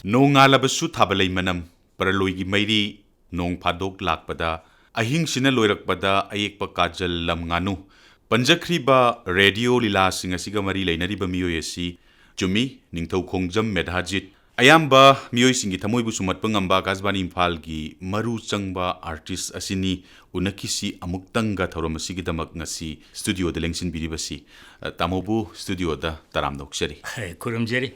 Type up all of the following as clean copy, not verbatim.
ꯅꯣꯡꯉꯥꯜꯂꯕꯁꯨ ꯊꯥꯕꯂꯩ ꯃꯅꯝ ꯄꯔꯂꯣꯏꯒꯤ ꯃꯩꯔꯤ ꯅꯣꯡ ꯐꯥꯗꯣꯛ ꯂꯥꯛꯄꯗ ꯑꯍꯤꯡꯁꯤꯅ ꯂꯣꯏꯔꯛꯄꯗ ꯑꯌꯦꯛꯄ ꯀꯥꯖꯜ ꯂꯝ ꯉꯥꯅꯨ ꯄꯟꯖꯈ꯭ꯔꯤꯕ ꯔꯦꯗꯤꯑꯣ ꯂꯤꯂꯥꯁꯤꯡ ꯑꯁꯤꯒ ꯃꯔꯤ ꯂꯩꯅꯔꯤꯕ ꯃꯤꯑꯣꯏ ꯑꯁꯤ ꯆꯨꯝꯃꯤ ꯅꯤꯡꯊꯧꯈꯣꯡꯖꯝ ꯃꯦꯙꯥꯖꯤꯠ ꯑꯌꯥꯝꯕ ꯃꯤꯑꯣꯏꯁꯤꯡꯒꯤ ꯊꯃꯣꯏꯕꯨ ꯁꯨꯝꯍꯠꯄ ꯉꯝꯕ ꯑꯀꯥꯁꯕꯥꯅꯤ ꯏꯝꯐꯥꯜꯒꯤ ꯃꯔꯨ ꯆꯪꯕ ꯑꯥꯔꯇꯤꯁ ꯑꯁꯤꯅꯤ ꯎꯅꯈꯤꯁꯤ ꯑꯃꯨꯛꯇꯪꯒ ꯊꯧꯔꯝ ꯑꯁꯤꯒꯤꯗꯃꯛ ꯉꯁꯤ ꯁ꯭ꯇꯨꯗꯤꯑꯣꯗ ꯂꯦꯡꯁꯤꯟꯕꯤꯔꯤꯕꯁꯤ ꯇꯥꯃꯣꯕꯨ ꯁ꯭ꯇꯨꯗꯤꯑꯣꯗ ꯇꯔꯥꯝꯅ ꯑꯣꯛꯆꯔꯤ ꯈꯨꯔꯨꯝꯖꯔꯤ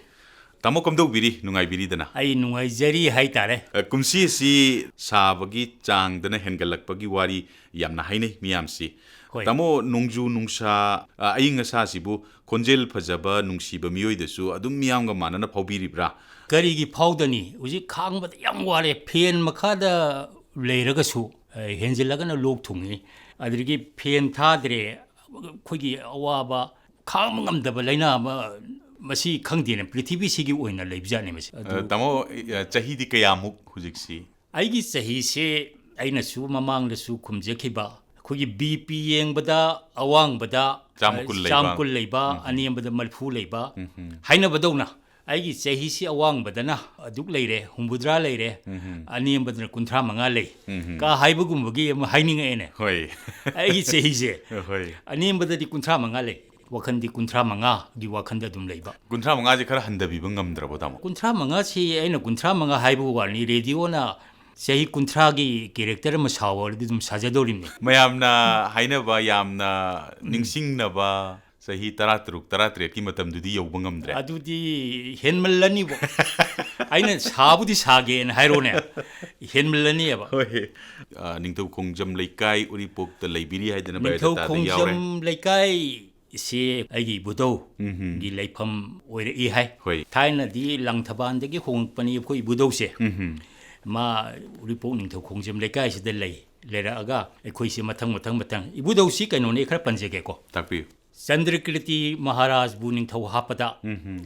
ꯇꯥꯃꯣ ꯀꯝꯗꯧꯕꯤꯔꯤ ꯅꯨꯡꯉꯥꯏꯕꯤꯔꯤꯗꯅ ꯑꯩ ꯅꯨꯡꯉꯥꯏꯖꯔꯤ ꯍꯥꯏꯇꯥꯔꯦ ꯀꯨꯝꯁꯤ ꯑꯁꯤ ꯁꯥꯕꯒꯤ ꯆꯥꯡꯗꯅ ꯍꯦꯟꯒꯠꯂꯛꯄꯒꯤ ꯋꯥꯔꯤ ꯌꯥꯝꯅ ꯍꯥꯏꯅꯩ ꯃꯤꯌꯥꯝꯁꯤ ꯍꯣꯏ ꯇꯥꯃꯣ ꯅꯣꯡꯖꯨ ꯅꯨꯡꯁꯥ ꯑꯏꯪ ꯑꯁꯥꯁꯤꯕꯨ ꯈꯣꯟꯖꯦꯜ ꯐꯖꯕ ꯅꯨꯡꯁꯤꯕ ꯃꯤꯑꯣꯏꯗꯁꯨ ꯑꯗꯨꯝ ꯃꯤꯌꯥꯝꯒ ꯃꯥꯟꯅꯅ ꯐꯥꯎꯕꯤꯔꯤꯕ꯭ꯔꯥ ꯀꯔꯤꯒꯤ ꯐꯥꯎꯗꯅꯤ ꯍꯧꯖꯤꯛ ꯈꯥꯡꯕꯗ ꯌꯥꯝ ꯋꯥꯔꯦ ꯐꯦꯟ ꯃꯈꯥꯗ ꯂꯩꯔꯒꯁꯨ ꯍꯦꯟꯖꯤꯜꯂꯒꯅ ꯂꯣꯛ ꯊꯨꯡꯉꯤ ꯑꯗꯨꯗꯒꯤ ꯐꯦꯟ ꯊꯥꯗ꯭ꯔꯦ ꯑꯩꯈꯣꯏꯒꯤ ꯑꯋꯥꯕ ꯈꯥꯡꯕ ꯉꯝꯗꯕ ꯂꯩꯅꯥ ꯑꯃ ꯃꯁꯤ ꯈꯪꯗꯦꯅꯦ ꯄ꯭ꯔꯤꯊꯤꯕꯤꯁꯤꯒꯤ ꯑꯣꯏꯅ ꯂꯩꯕꯖꯥꯠꯅꯤ ꯃꯁꯤ ꯇꯥꯃꯣ ꯆꯍꯤꯗꯤ ꯀꯌꯥꯃꯨꯛ ꯍꯧꯖꯤꯛꯁꯤ ꯑꯩꯒꯤ ꯆꯍꯤꯁꯦ ꯑꯩꯅꯁꯨ ꯃꯃꯥꯡꯗꯁꯨ ꯈꯨꯝꯖꯈꯤꯕ ꯑꯩꯈꯣꯏꯒꯤ ꯕꯤ ꯄꯤ ꯌꯦꯡꯕꯗ ꯑꯋꯥꯡꯕꯗ ꯆꯥꯝ ꯀꯨꯟ ꯂꯩꯕ ꯑꯅꯦꯝꯕꯗ ꯃꯔꯐꯨ ꯂꯩꯕ ꯍꯥꯏꯅꯕꯗꯧꯅ ꯑꯩꯒꯤ ꯆꯍꯤꯁꯤ ꯑꯋꯥꯡꯕꯗꯅ ꯑꯗꯨꯛ ꯂꯩꯔꯦ ꯍꯨꯝꯐꯨꯇꯔꯥ ꯂꯩꯔꯦ ꯑꯅꯦꯝꯕꯗꯅ 35 ꯂꯩ ꯀꯥ ꯍꯥꯏꯕꯒꯨꯝꯕꯒꯤ ꯑꯃ ꯍꯥꯏꯅꯤꯡꯉꯛꯑꯦꯅꯦ ꯍꯣꯏ ꯑꯩꯒꯤ ꯆꯍꯤꯁꯦ ꯍꯣꯏ ꯑꯅꯦꯝꯕꯗꯗꯤ 35 ꯂꯩ ꯋꯥꯈꯟꯗꯤ 35ꯒꯤ ꯋꯥꯈꯟꯗ ꯑꯗꯨꯝ ꯂꯩꯕ 35ꯁꯦ ꯈꯔ ꯍꯟꯊꯕꯤꯕ ꯉꯝꯗ꯭ꯔꯕꯣ ꯇꯥꯃꯣ 35ꯁꯤ ꯑꯩꯅ 35 ꯍꯥꯏꯕ ꯋꯥꯅꯤ ꯔꯦꯗꯤꯑꯣꯅ ꯆꯍꯤ 30ꯒꯤ ꯀꯦꯔꯦꯛꯇꯔ ꯑꯃ ꯁꯥꯎꯔꯗꯤ ꯑꯗꯨꯝ ꯁꯥꯖꯗꯧꯔꯤꯕꯅꯤ ꯃꯌꯥꯝꯅ ꯍꯥꯏꯅꯕ ꯌꯥꯝꯅ ꯅꯤꯡꯁꯤꯡꯅꯕ ꯆꯍꯤ 13 18ꯀꯤ ꯃꯇꯝꯗꯨꯗꯤ ꯌꯧꯕ ꯉꯝꯗ꯭ꯔꯦ ꯑꯗꯨꯗꯤ ꯍꯦꯟꯃꯜꯂꯅꯤꯕꯣ ꯑꯩꯅ ꯁꯥꯕꯨꯗꯤ ꯁꯥꯒꯦꯅ ꯍꯥꯏꯔꯣꯅꯦ ꯍꯦꯟꯃꯜꯂꯅꯤꯕ ꯍꯣꯏ ꯅꯤꯡꯊꯧꯈꯣꯡꯖꯝ ꯂꯩꯀꯥꯏ ꯎꯔꯤꯄꯣꯛꯇ ꯂꯩꯕꯤꯔꯤ ꯍꯥꯏꯗꯅ ꯅꯤꯡꯊꯧꯈꯣꯡꯖꯝ ꯌꯥꯎꯔꯦ ꯂꯩꯀꯥꯏꯁꯤ ꯑꯩꯒꯤ ꯏꯕꯨꯙꯧꯒꯤ ꯂꯩꯐꯝ ꯑꯣꯏꯔꯛꯏ ꯍꯥꯏ ꯍꯣꯏ ꯊꯥꯏꯅꯗꯤ ꯂꯪꯊꯕꯥꯜꯗꯒꯤ ꯍꯣꯡꯉꯛꯄꯅꯤ ꯑꯩꯈꯣꯏ ꯏꯕꯨꯙꯧꯁꯦ ꯃꯥ ꯎꯔꯤꯄꯣꯛ ꯅꯤꯡꯊꯧꯈꯣꯡꯖꯝ ꯂꯩꯀꯥꯏꯁꯤꯗ ꯂꯩꯔꯛꯑꯒ ꯑꯩꯈꯣꯏꯁꯤ ꯃꯊꯪ ꯏꯕꯨꯙꯧꯁꯤ ꯀꯩꯅꯣꯅꯦ ꯈꯔ ꯄꯟꯖꯒꯦꯀꯣ ꯇꯥꯛꯄꯤꯌꯨ ꯆꯟꯗ꯭ꯔꯀꯤꯔꯇꯤ ꯃꯍꯥꯔꯥꯖꯕꯨ ꯅꯤꯡꯊꯧ ꯍꯥꯞꯄꯗ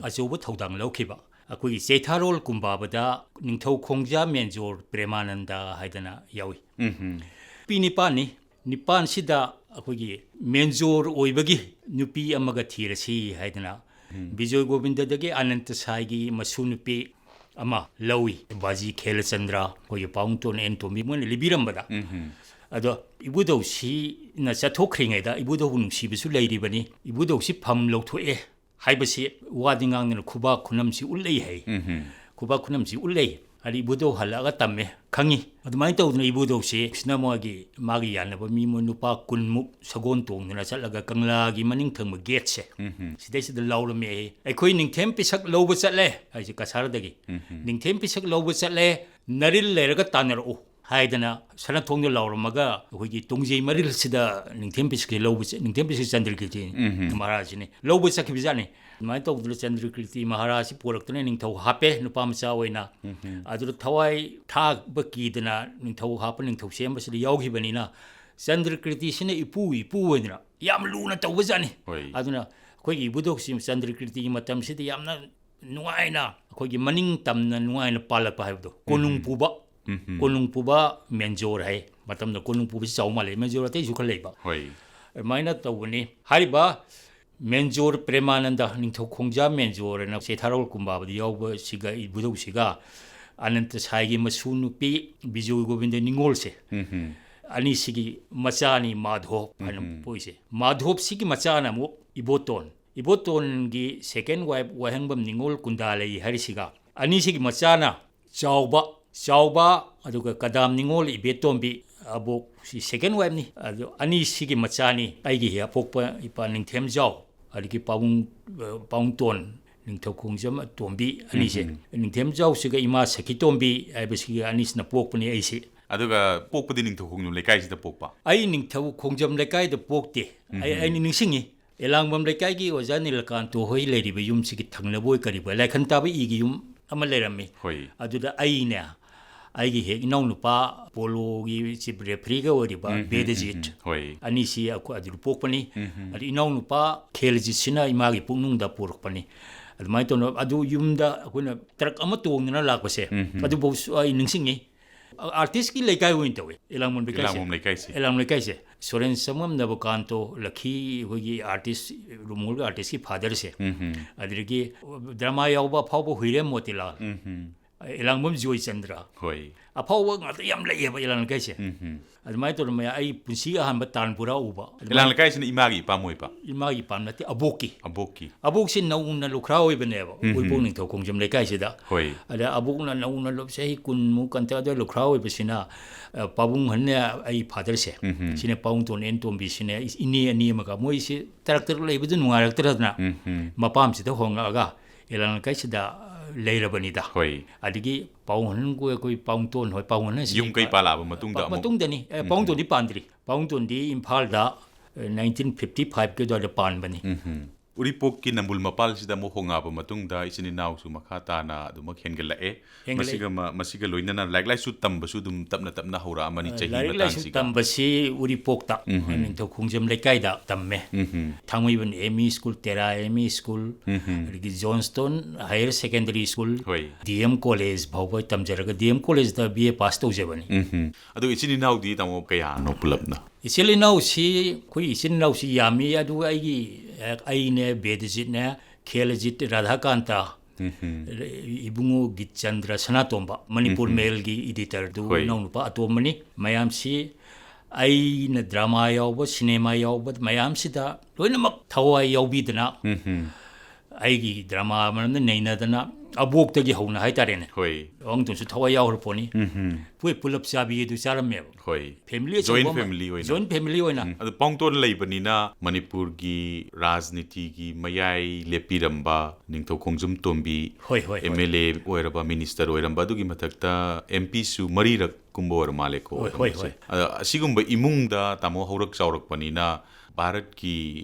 ꯑꯆꯧꯕ ꯊꯧꯗꯥꯡ ꯂꯧꯈꯤꯕ ꯑꯩꯈꯣꯏꯒꯤ ꯆꯩꯊꯥꯔꯣꯜ ꯀꯨꯝꯕꯥꯕꯗ ꯅꯤꯡꯊꯧ ꯈꯣꯡꯖꯥ ꯃꯦꯟꯖꯣꯔ ꯄ꯭ꯔꯦꯃꯥꯅꯟꯗ ꯍꯥꯏꯗꯅ ꯌꯥꯎꯏ ꯅꯨꯄꯤ ꯅꯤꯄꯥꯟꯅꯤ ꯅꯤꯄꯥꯟꯁꯤꯗ ꯑꯩꯈꯣꯏꯒꯤ ꯃꯦꯟꯖꯣꯔ ꯑꯣꯏꯕꯒꯤ ꯅꯨꯄꯤ ꯑꯃꯒ ꯊꯤꯔꯁꯤ ꯍꯥꯏꯗꯅ ꯕꯤꯖꯣꯏ ꯒꯣꯕꯤꯟꯗꯗꯒꯤ ꯑꯅꯟꯇ ꯁꯥꯏꯒꯤ ꯃꯁꯨ ꯅꯨꯄꯤ ꯑꯃ ꯂꯧꯏ ꯕꯥꯖꯤ ꯈꯦꯂꯆꯟꯗ꯭ꯔ ꯑꯩꯈꯣꯏꯒꯤ ꯄꯥꯎꯡꯇꯣꯟ ꯑꯦꯟꯇꯣꯝꯕꯤ ꯃꯣꯏꯅ ꯂꯤꯕꯤꯔꯝꯕꯗ ꯑꯗꯣ ꯏꯕꯨꯙꯧꯁꯤꯅ ꯆꯠꯊꯣꯛꯈ꯭ꯔꯤꯉꯩꯗ ꯏꯕꯨꯙꯧꯕꯨ ꯅꯨꯡꯁꯤꯕꯁꯨ ꯂꯩꯔꯤꯕꯅꯤ ꯏꯕꯨꯙꯧꯁꯤ ꯐꯝ ꯂꯧꯊꯣꯛꯑꯦ ꯍꯥꯏꯕꯁꯤ ꯋꯥꯗꯤ ꯉꯥꯡꯗꯅ ꯈꯨꯕꯥꯛ ꯈꯨꯅꯝꯁꯤ ꯎꯠꯂꯩ ꯍꯥꯏ ꯈꯨꯕꯥꯛ ꯈꯨꯅꯝꯁꯤ ꯎꯠꯂꯩ ꯑꯗ ꯏꯕꯨꯙꯧ ꯍꯜꯂꯛꯑꯒ ꯇꯝꯃꯦ ꯈꯪꯉꯤ ꯑꯗꯨꯃꯥꯏꯅ ꯇꯧꯗꯅ ꯏꯕꯨꯙꯧꯁꯤ ꯁꯤꯅ ꯃꯥꯒꯤ ꯌꯥꯅꯕ ꯃꯤ ꯅꯨꯄꯥ 10ꯃꯨꯛ ꯁꯒꯣꯜ ꯇꯣꯡꯗꯅ ꯆꯠꯂꯒ ꯀꯪꯂꯥꯒꯤ ꯃꯅꯤꯡ ꯊꯪꯕ ꯒꯦꯠꯁꯦ ꯁꯤꯗꯩꯁꯤꯗ ꯂꯧꯔꯝꯃꯦ ꯑꯩꯈꯣꯏ ꯅꯤꯡꯊꯦꯝ ꯄꯤꯁꯛ ꯂꯧꯕ ꯆꯠꯂꯦ ꯍꯥꯏꯁꯦ ꯀꯁꯥꯔꯗꯒꯤ ꯅꯤꯡꯊꯦꯝ ꯄꯤꯁꯛ ꯂꯧꯕ ꯆꯠꯂꯦ ꯅꯔꯤꯜ ꯂꯩꯔꯒ ꯇꯥꯟꯅꯔꯛꯎ ꯍꯥꯏꯗꯅ ꯁꯅꯊꯣꯡꯗ ꯂꯥꯎꯔꯝꯃꯒ ꯑꯩꯈꯣꯏꯒꯤ ꯇꯣꯡꯖꯩ ꯃꯔꯤꯜꯁꯤꯗ ꯅꯤꯡꯊꯦꯝ ꯄꯤꯁꯛꯁꯤ ꯅꯤꯡꯊꯦꯝ ꯄꯤꯁꯛ ꯆꯟꯗ꯭ꯔꯀꯤꯔꯇꯤ ꯃꯍꯥꯔꯥꯖꯁꯤꯅꯤ ꯂꯧꯕ ꯆꯠꯈꯤꯕꯖꯥꯠꯅꯤ ꯑꯗꯨꯃꯥꯏꯅ ꯇꯧꯗꯅ ꯆꯟꯗ꯭ꯔꯀꯤꯔꯇꯤ ꯃꯍꯥꯔꯥꯖꯁꯤ ꯄꯣꯔꯛꯇꯨꯅ ꯅꯤꯡꯊꯧ ꯍꯥꯞꯄꯦ ꯅꯨꯄꯥ ꯃꯆꯥ ꯑꯣꯏꯅ ꯑꯗꯨꯗ ꯊꯋꯥꯏ ꯊꯥꯕ ꯀꯤꯗꯅ ꯅꯤꯡꯊꯧ ꯍꯥꯞꯄ ꯅꯤꯡꯊꯧ ꯁꯦꯝꯕꯁꯤꯗ ꯌꯥꯎꯈꯤꯕꯅꯤꯅ ꯆꯟꯗ꯭ꯔꯀꯤꯔꯇꯤꯁꯤꯅ ꯏꯄꯨ ꯑꯣꯏꯗꯅ ꯌꯥꯝ ꯂꯨꯅ ꯇꯧꯕꯖꯥꯠꯅꯤ ꯑꯗꯨꯅ ꯑꯩꯈꯣꯏꯒꯤ ꯏꯕꯨꯙꯧꯁꯤ ꯆꯟꯗ꯭ꯔꯀꯤꯔꯇꯤꯒꯤ ꯃꯇꯝꯁꯤꯗ ꯌꯥꯝꯅ ꯅꯨꯡꯉꯥꯏꯅ ꯑꯩꯈꯣꯏꯒꯤ ꯃꯅꯤꯡ ꯇꯝꯅ ꯅꯨꯡꯉꯥꯏꯅ ꯄꯥꯜꯂꯛꯄ ꯍꯥꯏꯕꯗꯣ ꯀꯣꯅꯨꯡ ꯄꯨꯕ ꯃꯦꯟꯖꯣꯔ ꯍꯥꯏ ꯃꯇꯝꯗ ꯀꯣꯅꯨꯡ ꯄꯨꯕꯁꯤ ꯆꯥꯎ ꯃꯥꯜꯂꯦ ꯃꯦꯟꯖꯣꯔ ꯑꯇꯩꯁꯨ ꯈꯔ ꯂꯩꯕ ꯑꯗꯨꯃꯥꯏꯅ ꯇꯧꯕꯅꯤ ꯍꯥꯏꯔꯤꯕ ꯃꯦꯟꯖꯣꯔ ꯄ꯭ꯔꯦꯃꯥꯅꯟꯗ ꯅꯤꯡꯊꯧ ꯈꯣꯡꯖꯥ ꯃꯦꯟꯖꯣꯔꯅ ꯆꯩꯊꯥꯔꯣꯜ ꯀꯨꯝꯕꯥꯕꯗ ꯌꯥꯎꯕꯁꯤꯒ ꯏꯕꯨꯙꯧꯁꯤꯒ ꯑꯅꯟꯇ ꯁꯥꯏꯒꯤ ꯃꯁꯨ ꯅꯨꯄꯤ ꯕꯤꯖꯣꯏ ꯒꯣꯕꯤꯟꯗ ꯅꯤꯡꯉꯣꯜꯁꯦ ꯑꯅꯤꯁꯤꯒꯤ ꯃꯆꯥꯅꯤ ꯃꯥꯙꯣꯞ ꯍꯥꯏꯅ ꯄꯣꯛꯏꯁꯦ ꯃꯥꯙꯣꯞꯁꯤꯒꯤ ꯃꯆꯥꯅ ꯑꯃꯨꯛ ꯏꯕꯣꯇꯣꯟꯒꯤ ꯁꯦꯀꯦꯟ ꯋꯥꯏꯐ ꯋꯥꯍꯦꯡꯕꯝ ꯅꯤꯡꯉꯣꯜ ꯀꯨꯟꯗꯥꯂꯩ ꯍꯥꯏꯔꯤꯁꯤꯒ ꯑꯅꯤꯁꯤꯒꯤ ꯃꯆꯥꯅ ꯆꯥꯎꯕ ꯑꯗꯨꯒ ꯀꯗꯥꯝ ꯅꯤꯡꯉꯣꯜ ꯏꯕꯦꯇꯣꯝꯕꯤ ꯑꯕꯣꯛꯁꯤ ꯁꯦꯀꯦꯟ ꯋꯥꯏꯐꯅꯤ ꯑꯗꯨ ꯑꯅꯤꯁꯤꯒꯤ ꯃꯆꯥꯅꯤ ꯑꯩꯒꯤ ꯍꯦꯛ ꯑꯄꯣꯛꯄ ꯏꯄꯥ ꯅꯤꯡꯊꯦꯝꯖꯥꯎ ꯑꯗꯒꯤ ꯄꯥꯎꯡꯇꯣꯟ ꯅꯤꯡꯊꯧꯈꯣꯡꯖꯝ ꯑꯇꯣꯝꯕꯤ ꯑꯅꯤꯁꯦ ꯅꯤꯡꯊꯦꯝꯖꯥꯎꯁꯤꯒ ꯏꯃꯥ ꯁꯈꯤꯇꯣꯝꯕꯤ ꯍꯥꯏꯕꯁꯤꯒꯤ ꯑꯅꯤꯁꯤꯅ ꯄꯣꯛꯄꯅꯤ ꯑꯩꯁꯤ ꯑꯗꯨꯒ ꯄꯣꯛꯄꯗꯤ ꯅꯤꯡꯊꯧꯈꯣꯡꯖꯝ ꯂꯩꯀꯥꯏꯁꯤꯗ ꯄꯣꯛꯄ ꯑꯩ ꯅꯤꯡꯊꯧꯈꯣꯡꯖꯝ ꯂꯩꯀꯥꯏꯗ ꯄꯣꯛꯇꯦ ꯑꯩꯅ ꯅꯤꯡꯁꯤꯡꯉꯤ ꯑꯦꯂꯥꯡꯕꯝ ꯂꯩꯀꯥꯏꯒꯤ ꯑꯣꯖꯥ ꯅꯤꯂꯀꯥꯟꯇꯣ ꯍꯣꯏ ꯂꯩꯔꯤꯕ ꯌꯨꯝꯁꯤꯒꯤ ꯊꯪꯅꯕ ꯑꯣꯏ ꯀꯔꯤꯕ ꯂꯥꯏꯈꯟ ꯇꯥꯕ ꯏꯒꯤ ꯌꯨꯝ ꯑꯃ ꯂꯩꯔꯝꯃꯤ ꯑꯗꯨꯗ ꯑꯩꯒꯤ ꯍꯦꯛ ꯏꯅꯥꯎꯅꯨꯄꯥ ꯄꯣꯂꯣꯒꯤ ꯆꯤꯞ ꯔꯦꯐ꯭ꯔꯤꯒ ꯑꯣꯏꯔꯤꯕ ꯕꯦꯗꯖꯤꯠ ꯑꯅꯤꯁꯤ ꯑꯗꯨꯗ ꯄꯣꯛꯄꯅꯤ ꯑꯗꯨ ꯏꯅꯥꯎꯅꯨꯄꯥ ꯈꯦꯜꯖꯤꯠꯁꯤꯅ ꯏꯃꯥꯒꯤ ꯄꯨꯛꯅꯨꯡꯗ ꯄꯣꯔꯛꯄꯅꯤ ꯑꯗꯨꯃꯥꯏꯅ ꯇꯧꯅ ꯑꯗꯨ ꯌꯨꯝꯗ ꯑꯩꯈꯣꯏꯅ ꯇ꯭ꯔꯛ ꯑꯃ ꯇꯣꯡꯗꯅ ꯂꯥꯛꯄꯁꯦ ꯑꯗꯨꯐꯥꯎꯁꯨ ꯑꯩ ꯅꯤꯡꯁꯤꯡꯉꯤ ꯑꯥꯔꯇꯤꯁꯀꯤ ꯂꯩꯀꯥꯏ ꯑꯣꯏꯅ ꯇꯧꯋꯦ ꯑꯦꯂꯥꯡꯕꯝ ꯂꯩꯀꯥꯏꯁꯦ ꯁꯣꯔꯦꯟ ꯆꯃꯝ ꯅꯕꯀꯥꯟꯇꯣ ꯂꯛꯈꯤ ꯑꯩꯈꯣꯏꯒꯤ ꯑꯥꯔꯇꯤꯁ ꯔꯨꯃꯣꯜꯒꯤ ꯑꯥꯔꯇꯤꯁꯀꯤ ꯐꯥꯗꯔꯁꯦ ꯑꯗꯨꯗꯒꯤ ꯗ꯭ꯔꯃꯥ ꯌꯥꯎꯕ ꯑꯐꯥꯎꯕ ꯍꯨꯏꯔꯦꯝ ꯃꯣꯇꯤꯂꯥꯜ ꯏꯂꯥꯡꯕꯝ ꯖꯣꯏ ꯆꯟꯗ꯭ꯔ ꯍꯣꯏ ꯑꯐꯥꯎꯕ ꯉꯥꯛꯇ ꯌꯥꯝ ꯂꯩꯌꯦꯕ ꯏꯂꯥꯡ ꯂꯩꯀꯥꯏꯁꯦ ꯑꯗꯨꯃꯥꯏꯅ ꯇꯧꯔꯝꯃꯦ ꯑꯩ ꯄꯨꯟꯁꯤꯒꯤ ꯑꯍꯥꯟꯕ ꯇꯥꯟꯄꯨꯔꯥ ꯎꯕ ꯏꯂꯥꯡ ꯂꯩꯀꯥꯏꯁꯤꯅ ꯏꯃꯥꯒꯤ ꯏꯄꯥꯝ ꯑꯣꯏꯕ ꯏꯃꯥꯒꯤ ꯏꯄꯥꯝ ꯅꯠꯇꯦ ꯑꯕꯣꯛꯀꯤ ꯑꯕꯣꯛꯀꯤ ꯑꯕꯣꯛꯁꯤ ꯅꯧꯅ ꯂꯨꯈ꯭ꯔꯥ ꯑꯣꯏꯕꯅꯦꯕ ꯎꯏꯄꯣꯛ ꯅꯤꯡꯊꯧ ꯈꯣꯡꯖꯝ ꯂꯩꯀꯥꯏꯁꯤꯗ ꯍꯣꯏ ꯑꯗ ꯑꯕꯣꯛꯅ ꯅꯧꯅ ꯆꯍꯤ 10ꯃꯨꯛ ꯀꯟꯇ ꯑꯗ ꯂꯨꯈ꯭ꯔꯥ ꯑꯣꯏꯕꯁꯤꯅ ꯄꯥꯕꯨꯡ ꯍꯟꯅ ꯑꯩ ꯐꯥꯗꯔꯁꯦ ꯁꯤꯅ ꯄꯥꯎꯡꯇꯣꯟ ꯑꯦꯟ ꯇꯣꯝꯕꯤꯁꯤꯅ ꯏꯅꯦ ꯑꯅꯤ ꯑꯃꯒ ꯃꯣꯏꯁꯤ ꯇꯔꯛ ꯂꯩꯕꯗꯨ ꯅꯨꯡꯉꯥꯏꯔꯛꯇ꯭ꯔꯗꯅ ꯃꯄꯥꯝꯁꯤꯗ ꯍꯣꯡꯉꯛꯑꯒ ꯏꯂꯥꯡ ꯂꯩꯀꯥꯏꯁꯤꯗ ꯂꯩꯔꯕꯅꯤꯗ ꯍꯣꯏ ꯑꯗꯒꯤ ꯄꯥꯎꯍꯟꯕꯨ ꯑꯩꯈꯣꯏ ꯄꯥꯎꯡꯇꯣꯟ ꯍꯣꯏ ꯄꯥꯎꯍꯟꯁꯤ ꯌꯨꯝ ꯀꯩ ꯄꯥꯜꯂꯛꯑꯕ ꯃꯇꯨꯡꯗ ꯑꯃꯨꯛ ꯃꯇꯨꯡꯗꯅꯤ ꯄꯥꯎꯡꯇꯣꯟꯗꯤ ꯄꯥꯟꯗ꯭ꯔꯤ ꯄꯥꯎꯡꯇꯣꯟꯗꯤ ꯏꯝꯐꯥꯜꯗ 1955ꯀꯤ ꯑꯗꯨꯋꯥꯏꯗ ꯄꯥꯟꯕꯅꯤ ꯎꯔꯤꯄꯣꯛꯀꯤ ꯅꯝꯕꯨꯜ ꯃꯄꯥꯜꯁꯤꯗ ꯑꯃꯨꯛ ꯍꯣꯡꯉꯛꯑꯕ ꯃꯇꯨꯡꯗ ꯏꯆꯤꯟ ꯏꯅꯥꯎꯁꯨ ꯃꯈꯥ ꯇꯥꯅ ꯑꯗꯨꯃꯛ ꯍꯦꯟꯒꯠꯂꯛꯑꯦ ꯃꯁꯤꯒ ꯂꯣꯏꯅꯅ ꯂꯥꯏꯔꯤꯛ ꯂꯥꯏꯁꯨ ꯇꯝꯕꯁꯨ ꯑꯗꯨꯝ ꯇꯞꯅ ꯇꯞꯅ ꯍꯧꯔꯛꯑꯃꯅꯤ ꯆꯍꯤ ꯂꯥꯏꯔꯤꯛ ꯂꯥꯏꯁꯨ ꯃꯇꯥꯡꯁꯤꯒ ꯇꯝꯕꯁꯤ ꯎꯔꯤꯄꯣꯛꯇ ꯅꯤꯡꯊꯧ ꯈꯣꯡꯖꯝ ꯂꯩꯀꯥꯏꯗ ꯇꯝꯃꯦ ꯊꯥꯡꯃꯩꯕꯟ ꯑꯦꯝ ꯏ ꯁ꯭ꯀꯨꯜ ꯇꯦꯔꯥ ꯑꯦꯝ ꯏ ꯁ꯭ꯀꯨꯜ ꯑꯗꯒꯤ ꯖꯣꯟꯁꯇꯣꯟ ꯍꯥꯌꯔ ꯁꯦꯀꯦꯟꯗꯔꯤ ꯁ꯭ꯀꯨल ꯍꯣꯏ ꯗꯤ ꯑꯦꯝ ꯀꯣꯂꯦꯖ ꯐꯥꯎꯕ ꯇꯝꯖꯔꯒ ꯗꯤ ꯑꯦꯝ ꯀꯣꯂꯦꯖꯇ ꯕꯤ ꯑꯦ ꯄꯥꯁ ꯇꯧꯖꯕꯅꯤ ꯑꯗꯨ ꯏꯆꯤꯟ ꯏꯅꯥꯎꯗꯤ ꯇꯥꯃꯣ ꯀꯌꯥꯅꯣ ꯄꯨꯂꯞꯅ ꯏꯆꯤꯜ ꯏꯅꯥꯎꯁꯤ ꯑꯩꯈꯣꯏ ꯏꯆꯤꯜ ꯏꯅꯥꯎꯁꯤ ꯌꯥꯝꯃꯤ ꯑꯗꯨꯒ ꯑꯩꯅꯦ ꯕꯦꯗꯖꯤꯠꯅꯦ ꯈꯦꯂꯖꯤꯠ ꯔꯥꯙꯥꯀꯥꯟꯇ इबुंगो गिचंद्र सनातोंबा मणिपुर मेल की एडिटर दु नौनुपा अतोमनी मयामसी अईना ड्रामा यावब सिनेमा यावब मयामसिदा लोइनमक थवाई यावबीदना अईगी ड्रामा मनन नैनादना अबोक्तगी हौना हाइतारेने होय अंगतुसु थवाई यावरपोनी पुइ पुलप चाबी दु चारमेब होय फैमिली जॉइंट फैमिली होइना अदु पांगतोन लेबनिना मणिपुर की राजनीति की मयाई लेपिरंबा निंगथौ खोंजुम तोंबी होय होय एमएलए ओइरबा मिनिस्टर ओइरंबा दुगी मथक्ता एमपी सु मरीरक कुंबो ओर मालेको होय होय असिगुंबा इमुंगदा तामो हौरक चावरकपनिना भारत की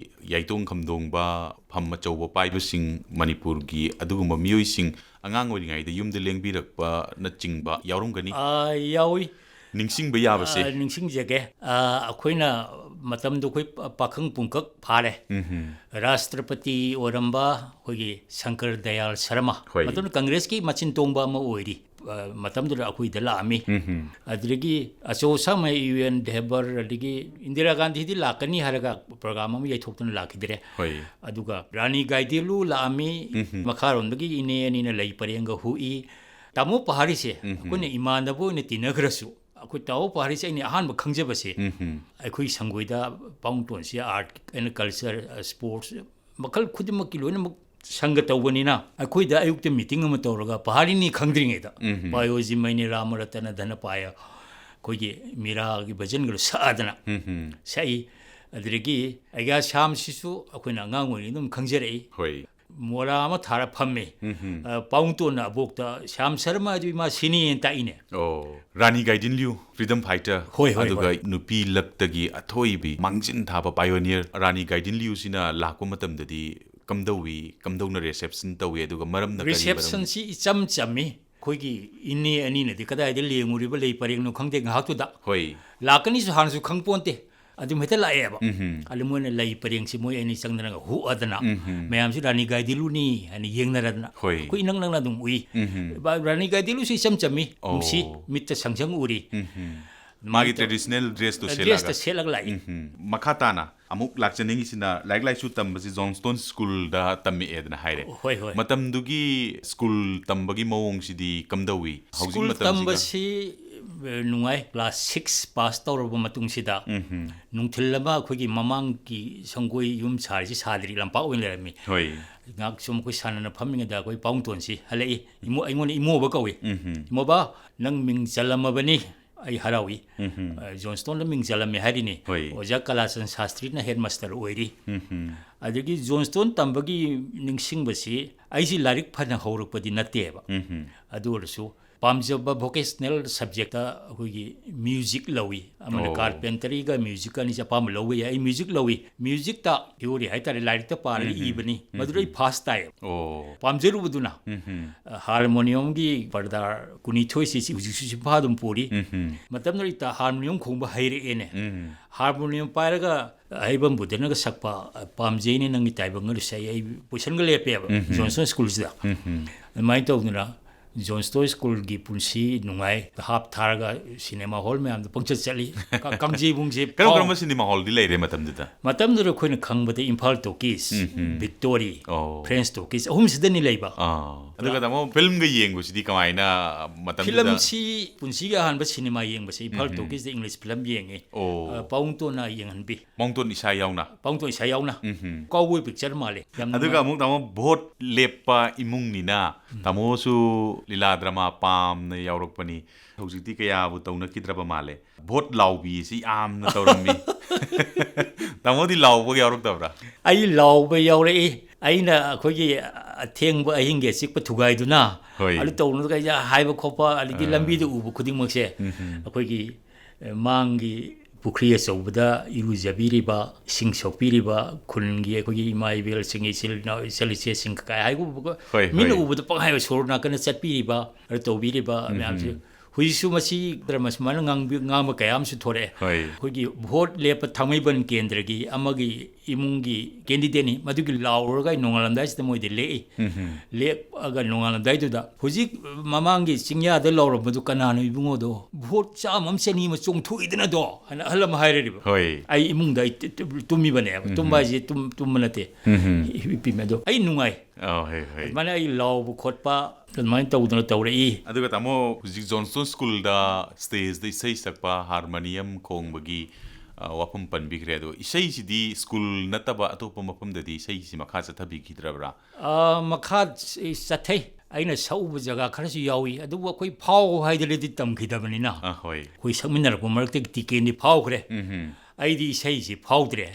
याइतोंग खमदोंबा फम अचौबा पाइबसिंग मणिपुर की अदुगुंबा मियोइसिंग अंगांग ओइरिङाइदा युमदा लेंबिरकपा नचिंगबा यावरंगनी यावी निंगसिंगबा याबसे निंगसिंगजेगे अखोइना मतमदो कोइ पाखंग पुंकक फारे राष्ट्रपति ओरंबा होगी शंकर दयाल शर्मा मतम कांग्रेस की मचिन तोंबा म ओइरी मतमदुर अखोइदा लामी अदरगी अचोसा म यूएन देबर अदगी इंदिरा गांधी दी लाकनी हरगा प्रोग्राम म यथोक्तन लाखिदरे अदुगा रानी गाइदेलु लामी मखारोंदगी इने अनिना लई परेंग हुई तामो पहाड़ी से कोने इमानदबो ने तिनग्रसु अखोइ ताओ पहाड़ी से इने अहान खंगजबसे अखोइ संगोइदा पाउंटोन से आर्ट एंड कल्चर स्पोर्ट्स मखल खुदमक की लोइनमक संग तौबनिना अखोइदा अयुक्त मीटिंग अम तौरगा पहाड़ीनी खंगद्रिङैदा बायोजी मैने रामरतन धनपाय कोइगे मीरा की भजन गलो सादना सई अदरगी अगा शाम सिसु अखोइना अंगांग ओइनी दum खंगजरई होय मोरा अमा थारा फम्मे पाउंटोन अबोक्ता श्याम शर्मा दुइमा सिनी ताइने ओ रानी गाइदिनलिउ फ्रीडम फाइटर अदुगा नुपी लक्तगी अथोइबी मांगजिन थाबा पायोनियर रानी गाइदिनलिउ सिना लाको मतमददी कमदौना रिसेप्शन तौवे अदुगा मरमना रिसेप्शन सी इचम चमी खोगी इन्ने अनि नदी कदाइदे लेंगुरिबा लेइ परेंगनु खंगदे घाक्तुदा होय लाकनी सु हानसु खंगपोंते अदुम हेता लाएबा अलमोने लई परेंग सि मोय अनि संगना हु अदना मयाम सि रानी गाइदिलुनी अनि येंगनरदना कोइ नंग नंगना दुम उई रानी गाइदिलु सि इचम चमी उमसी मित्त संजंग उरी मागी ट्रेडिशनल ड्रेस तो सेलग लाई मखाताना अमुक लाक्चनिंग सिना लाइक लाइसु तंबसि जॉनस्टोन स्कूल दा तम्मी एदना हाइरे होय होय मतमदुगी स्कूल तंबगी मवोंग सिदी कमदवी स्कूल तंबसि नुंगाई क्लास 6 पास तौरब मतुंग सिदा नुंथिलबा अखोगी ममांग की संगोई युम सारसि सादरी लंपा ओइन लेरमी होय गाक सुम कोइ सानना फमिंगदा कोइ पाउंटोन सि हलई इमो अइमोन इमोबा कवे इमोबा नंग मिंग चलमबनी आई हरावी जोन्सटोन मिंग चलमे हारिनी ओजा कलासन शास्त्री ना हेडमास्टर ओइरी अदगी जोन्सटोन तंबगी निंगसिंगबसी आइसि लारिक फना हौरकपदि नतेबा अदुरसु पामजब वोकेशनल सब्जेक्ट अखोगी म्यूजिक लवी अमन कारपेंटरी गा म्यूजिक अनि जपाम लवी आई म्यूजिक लवी म्यूजिक ता थ्योरी हाइतारे लारिक ता पार इबनी मदुरै फास्ट टाइ पामजरुबदुना हारमोनियम गी पर्दा कुनी थोइसि हुजिसु फादुम पोरी मतलब नरिता हारमोनियम खोंबा हैरे एने हारमोनियम पारगा आइबम बुदनगा सकपा पामजेने नंगी टाइबंग सै आई पोजिशन ग लेपेबा जोन्सन स्कूल सिदा माइ तौदुना ꯖꯣꯟ ꯁ꯭ꯇꯣꯏ ꯁ꯭ꯀꯨꯜꯒꯤ ꯄꯨꯟꯁꯤ ꯅꯨꯡꯉꯥꯏ ꯍꯥꯞ ꯊꯥꯔꯒ ꯁꯤꯅꯦꯃꯥ ꯍꯣꯜ ꯃꯌꯥꯝꯗ ꯄꯪꯆꯠ ꯆꯠꯂꯤ ꯀꯥꯡꯖꯩꯕꯨꯡꯁꯦ ꯀꯔꯝ ꯀꯔꯝꯕ ꯁꯤꯅꯦꯃꯥ ꯍꯣꯜꯗꯤ ꯂꯩꯔꯦ ꯃꯇꯝꯗꯨꯗ ꯃꯇꯝꯗꯨꯗ ꯑꯩꯈꯣꯏꯅ ꯈꯪꯕꯗ ꯏꯝꯐꯥꯜ ꯇꯣꯀꯤꯁ ꯚꯤꯛꯇꯣꯔꯤ ꯑꯣ ꯐ꯭ꯔꯦꯟꯁ ꯇꯣꯀꯤꯁ ꯑꯍꯨꯝꯁꯤꯗꯅꯤ ꯂꯩꯕ ꯑꯗꯨꯒ ꯇꯥꯃꯣ ꯐꯤꯜꯝꯒ ꯌꯦꯡꯕꯁꯤꯗꯤ ꯀꯃꯥꯏꯅ ꯃꯇꯝꯗꯨꯗ ꯐꯤꯂꯝꯁꯤ ꯄꯨꯟꯁꯤꯒꯤ ꯑꯍꯥꯟꯕ ꯁꯤꯅꯦꯃꯥ ꯌꯦꯡꯕꯁꯦ ꯏꯝꯐꯥꯜ ꯇꯣꯀꯤꯁꯇ ꯏꯪꯂꯤꯁ ꯐꯤꯂꯝ ꯌꯦꯡꯉꯤ ꯄꯥꯎꯡꯇꯣꯟꯅ ꯌꯦꯡꯍꯟꯕꯤ ꯃꯣꯡꯇꯣꯟ ꯏꯁꯥ ꯌꯥꯎꯅ ꯄꯥꯎꯡꯇꯣꯟ ꯏꯁꯥ ꯌꯥꯎꯅ ꯀꯥꯎꯕꯣꯏ ꯄꯤꯛꯆꯔ ꯃꯥꯜꯂꯦ ꯑꯗꯨꯒ ꯑꯃꯨꯛ ꯇꯥꯃꯣ ꯚꯣꯠ ꯂꯦꯞꯄ ꯏꯃꯨꯡꯅꯤꯅ ꯇꯥꯃꯣꯁꯨ ꯂꯤꯂꯥ ꯗ꯭ꯔꯃꯥ ꯄꯥꯝꯅ ꯌꯥꯎꯔꯛꯄꯅꯤ ꯍꯧꯖꯤꯛꯇꯤ ꯀꯌꯥꯕꯨ ꯇꯧꯅꯈꯤꯗ꯭ꯔꯕ ꯃꯥꯜꯂꯦ ꯚꯣꯠ ꯂꯥꯎꯕꯤꯁꯤ ꯌꯥꯝꯅ ꯇꯧꯔꯝꯃꯤ ꯇꯥꯃꯣꯗꯤ ꯂꯥꯎꯕꯒ ꯌꯥꯎꯔꯛꯇꯕ꯭ꯔꯥ ꯑꯩ ꯂꯥꯎꯕ ꯌꯥꯎꯔꯛꯏ ꯑꯩꯅ ꯑꯩꯈꯣꯏꯒꯤ ꯑꯊꯦꯡꯕ ꯑꯍꯤꯡꯒꯤ ꯑꯆꯤꯛꯄ ꯊꯨꯒꯥꯏꯗꯨꯅ ꯑꯗꯨ ꯇꯧꯅꯨꯒ ꯍꯥꯏꯕ ꯈꯣꯠꯄ ꯑꯗꯒꯤ ꯂꯝꯕꯤꯗ ꯎꯕ ꯈꯨꯗꯤꯡꯃꯛꯁꯦ ꯑꯩꯈꯣꯏꯒꯤ ꯃꯥꯡꯒꯤ ꯄꯨꯈ꯭ꯔꯤ ꯑꯆꯧꯕꯗ ꯏꯔꯨꯖꯕꯤꯔꯤꯕ ꯏꯁꯤꯡ ꯁꯣꯛꯄꯤꯔꯤꯕ ꯈꯨꯟꯒꯤ ꯑꯩꯈꯣꯏꯒꯤ ꯏꯃꯥ ꯏꯕꯦꯜꯁꯤꯡ ꯏꯆꯤꯜ ꯏꯅꯥꯎ ꯏꯆꯜ ꯏꯆꯦꯁꯤꯡ ꯀꯥꯏ ꯍꯥꯏꯕ ꯃꯤꯅ ꯎꯕꯗ ꯄꯪꯍꯥꯏꯕ ꯁꯣꯔ ꯅꯥꯀꯟꯗ ꯆꯠꯄꯤꯔꯤꯕ ꯑꯗꯨ ꯇꯧꯕꯤꯔꯤꯕ ꯃꯌꯥꯝꯁꯦ ꯍꯧꯖꯤꯛꯁꯨ ꯃꯁꯤ ꯗ꯭ꯔꯃ ꯁꯨꯃꯥꯏꯅ ꯉꯥꯡꯕ ꯀꯌꯥ ꯑꯃꯁꯨ ꯊꯣꯔꯛꯑꯦ ꯑꯩꯈꯣꯏꯒꯤ ꯚꯣꯠ ꯂꯦꯞꯄ ꯊꯥꯡꯃꯩꯕꯟ ꯀꯦꯟꯗ꯭ꯔꯒꯤ ꯑꯃꯒꯤ ꯏꯃꯨꯡꯒꯤ ꯀꯦꯟꯗꯤꯗꯦꯠꯅꯤ ꯃꯗꯨꯒꯤ ꯂꯥꯎꯔꯒ ꯅꯣꯡꯉꯥꯜꯂꯝꯗꯥꯏꯁꯤꯗ ꯃꯣꯏꯗꯤ ꯂꯦꯛꯏ ꯂꯦꯛꯑꯒ ꯅꯣꯡꯉꯥꯜꯂꯝꯗꯥꯏꯗꯨꯗ ꯍꯧꯖꯤꯛ ꯃꯃꯥꯡꯒꯤ ꯆꯤꯡꯌꯥꯗ ꯂꯥꯎꯔꯝꯕꯗꯨ ꯀꯅꯥꯅꯣ ꯏꯕꯨꯡꯉꯣꯗꯣ ꯚꯣꯠ ꯆꯥꯝꯃ ꯑꯃ ꯆꯅꯤ ꯑꯃ ꯆꯣꯡꯊꯣꯛꯏꯗꯅꯗꯣ ꯍꯥꯏꯅ ꯑꯍꯜ ꯑꯃ ꯍꯥꯏꯔꯤꯕ ꯑꯩ ꯏꯃꯨꯡꯗ ꯑꯩ ꯇꯨꯝꯃꯤꯕꯅꯦꯕ ꯇꯨꯝꯕ ꯍꯥꯏꯁꯦ ꯇꯨꯝꯕ ꯅꯠꯇꯦ ꯍꯤꯞꯄꯤꯃꯦ ꯑꯗꯣ ꯑꯩ ꯅꯨꯡꯉꯥꯏ ꯑꯗꯨꯃꯥꯏꯅ ꯑꯩ ꯂꯥꯎꯕ ꯈꯣꯠꯄ ꯑꯗꯨꯃꯥꯏꯅ ꯇꯧꯗꯅ ꯇꯧꯔꯛꯏ ꯑꯗꯨꯒ ꯇꯥꯃꯣ ꯍꯧꯖꯤꯛ ꯖꯣꯟꯁꯇꯣꯟ ꯁ꯭ꯀꯨꯜꯗ ꯁ꯭ꯇꯦꯖꯗ ꯏꯁꯩ ꯁꯛꯄ ꯍꯥꯔꯃꯣꯅꯤꯌꯝ ꯈꯣꯡꯕꯒꯤ ꯋꯥꯐꯝ ꯄꯟꯕꯤꯈ꯭ꯔꯦ ꯑꯗꯣ ꯏꯁꯩꯁꯤꯗꯤ ꯁ꯭ꯀꯨꯜ ꯅꯠꯇꯕ ꯑꯇꯣꯞꯄ ꯃꯐꯝꯗꯗꯤ ꯏꯁꯩꯁꯤ ꯃꯈꯥ ꯆꯠꯊꯕꯤꯈꯤꯗ꯭ꯔꯕ꯭ꯔꯥ ꯃꯈꯥ ꯆꯠꯊꯩ ꯑꯩꯅ ꯁꯛꯎꯕ ꯖꯒꯥ ꯈꯔꯁꯨ ꯌꯥꯎꯏ ꯑꯗꯨꯕꯨ ꯑꯩꯈꯣꯏ ꯐꯥꯎ ꯍꯥꯏꯗꯅꯗꯤ ꯇꯝꯈꯤꯗꯕꯅꯤꯅ ꯑꯩꯈꯣꯏ ꯁꯛꯃꯤꯟꯅꯔꯛꯄ ꯃꯔꯛꯇ ꯇꯤꯀꯦꯟꯗꯤ ꯐꯥꯎꯈ꯭ꯔꯦ ꯑꯩꯗꯤ ꯏꯁꯩꯁꯤ ꯐꯥꯎꯗ꯭ꯔꯦ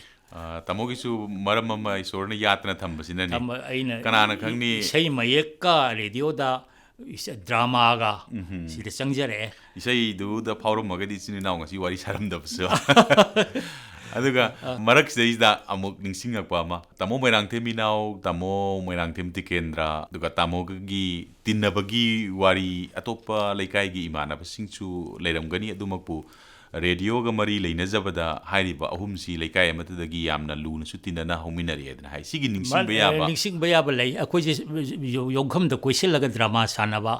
ꯇꯥꯃꯣꯒꯤꯁꯨ ꯃꯔꯝ ꯑꯃ ꯏꯁꯣꯔꯅ ꯌꯥꯠꯇꯅ ꯊꯝꯕꯁꯤꯅꯅꯤ ꯑꯩꯅ ꯀꯅꯥꯅ ꯈꯪꯅꯤ ꯏꯁꯩ ꯃꯌꯦꯛꯀ ꯔꯦꯗꯤꯑꯣꯗ ꯗ꯭ꯔꯥꯃꯥꯒ ꯁꯤꯗ ꯆꯪꯖꯔꯛꯑꯦ ꯏꯁꯩꯗꯨꯗ ꯐꯥꯎꯔꯝꯃꯒꯗꯤ ꯏꯆꯤꯟ ꯏꯅꯥꯎ ꯉꯁꯤ ꯋꯥꯔꯤ ꯁꯥꯔꯝꯗꯕꯁꯨ ꯑꯗꯨꯒ ꯃꯔꯛꯁꯤꯗꯩꯁꯤꯗ ꯑꯃꯨꯛ ꯅꯤꯡꯁꯤꯡꯉꯛꯄ ꯑꯃ ꯇꯥꯃꯣ ꯃꯣꯏꯔꯥꯡꯊꯦꯝ ꯏꯅꯥꯎ ꯇꯥꯃꯣ ꯃꯣꯏꯔꯥꯡꯊꯦꯝ ꯇꯤꯀꯦꯟꯗ꯭ꯔ ꯑꯗꯨꯒ ꯇꯥꯃꯣꯒꯤ ꯇꯤꯟꯅꯕꯒꯤ ꯋꯥꯔꯤ ꯑꯇꯣꯞꯄ ꯂꯩꯀꯥꯏꯒꯤ ꯏꯃꯥꯟꯅꯕꯁꯤꯡꯁꯨ ꯂꯩꯔꯝꯒꯅꯤ ꯑꯗꯨꯃꯛꯄꯨ ꯔꯦꯗꯤꯑꯣꯒ ꯃꯔꯤ ꯂꯩꯅꯖꯕꯗ ꯍꯥꯏꯔꯤꯕ ꯑꯍꯨꯝꯁꯤ ꯂꯩꯀꯥꯏ ꯑꯃꯗꯨꯗꯒꯤ ꯌꯥꯝꯅ ꯂꯨꯅꯁꯨ ꯇꯤꯟꯅꯅ ꯍꯧꯃꯤꯟꯅꯔꯛꯑꯦꯗꯅ ꯍꯥꯏ ꯁꯤꯒꯤ ꯅꯤꯡꯁꯤꯡꯕ ꯌꯥꯕ ꯂꯩ ꯑꯩꯈꯣꯏꯁꯦ ꯌꯣꯡꯈꯝꯗ ꯀꯣꯏꯁꯤꯜꯂꯒ ꯗ꯭ꯔꯃꯥ ꯁꯥꯟꯅꯕ